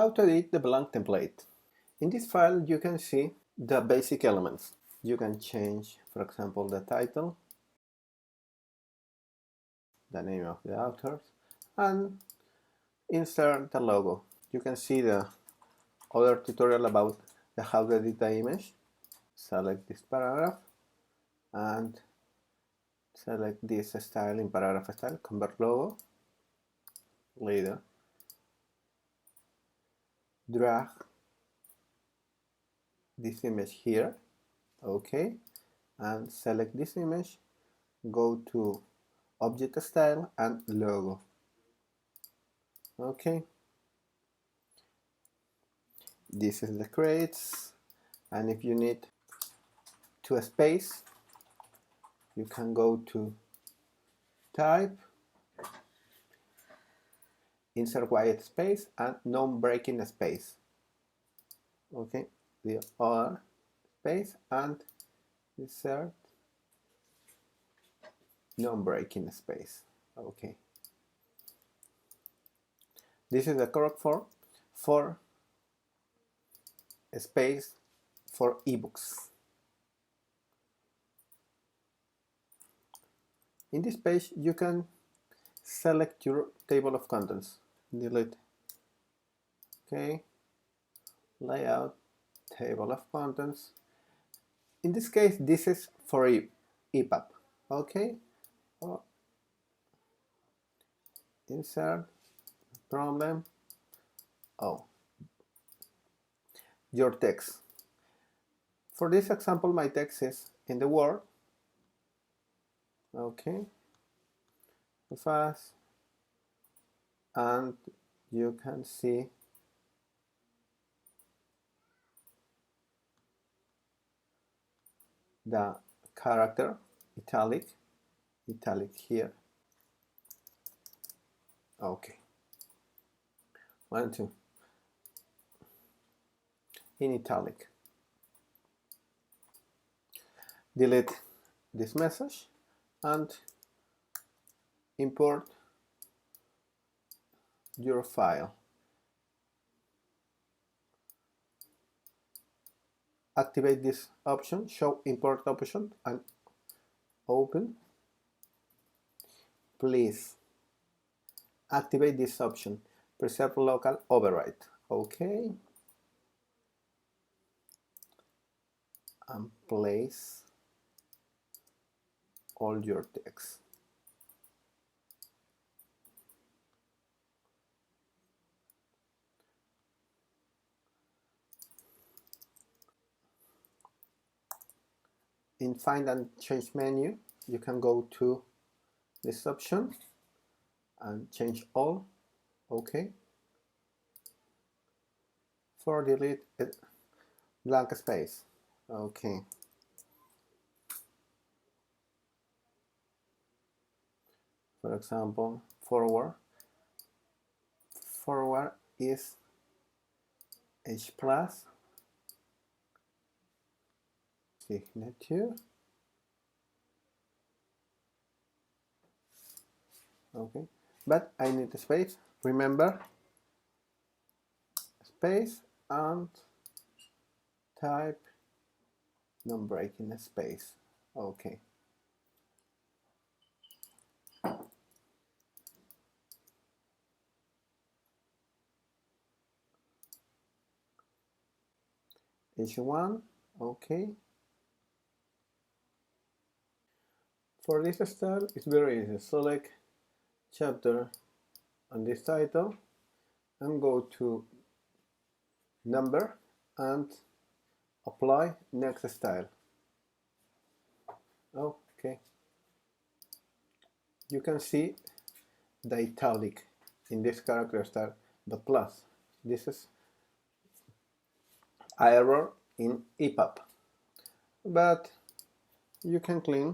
How to edit the blank template. In this file you can see the basic elements. You can change, for example, the title, the name of the authors, and insert the logo. You can see the other tutorial about the how to edit the image. Select this paragraph and select this style in paragraph style, convert logo. Later, drag this image here, okay, and select this image, go to object style and logo, okay. This is the credits, and if you need to space, you can go to type, insert white space and non-breaking space, okay, the other space and insert non-breaking space, okay. This is the correct form for space for ebooks. In this page you can select your table of contents, delete, okay, layout, table of contents. In this case this is for EPUB, okay. Insert, problem, your text. For this example my text is in the Word, okay, fast, and you can see the character italic here, okay. 1, 2 in italic. Delete this message and import your file. Activate this option, show import option, and open. Please activate this option, preserve local override, okay, and place all your text. In Find and Change menu, you can go to this option and change all, okay. For delete blank space, okay. For example, forward is H plus, signature, okay, but I need a space, remember, space and type non-breaking space, okay. H1, okay. For this style, it's very easy. Select chapter and this title and go to number and apply next style, okay. You can see the italic in this character style, the plus. This is error in EPUB, but you can clean,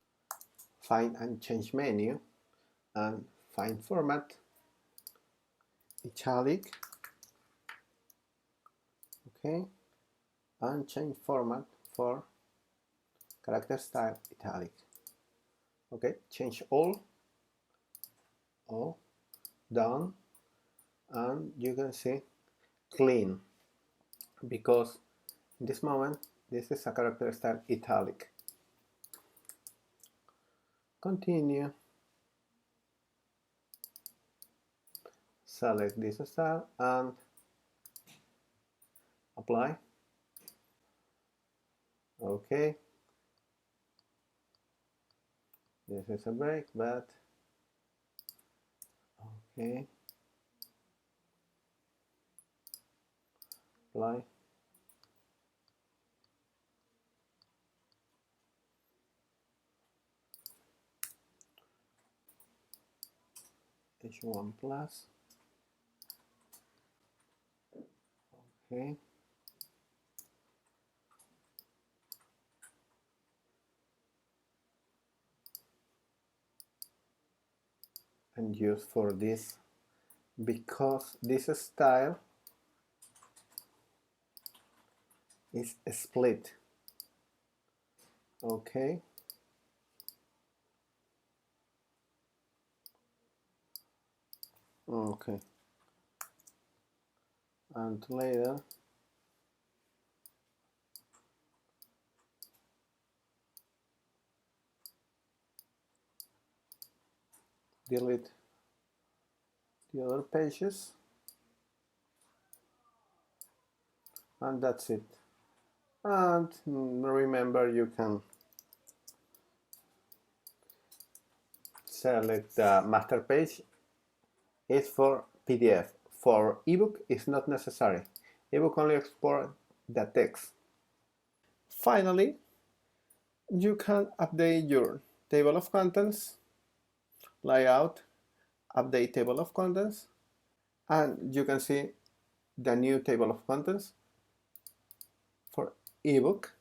find and change menu and find format, italic, okay, and change format for character style italic, okay. Change all done, and you can see clean, because in this moment this is a character style italic. Continue. Select this style and apply. Okay. This is a break, but okay. Apply. H1 plus. Okay. And use for this, because this style is split. Okay. Okay. And later delete the other pages, and that's it. And remember, you can select the master page. It's for PDF. For ebook, it's not necessary. Ebook only export the text. Finally, you can update your table of contents, layout, update table of contents, and you can see the new table of contents for ebook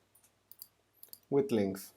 with links.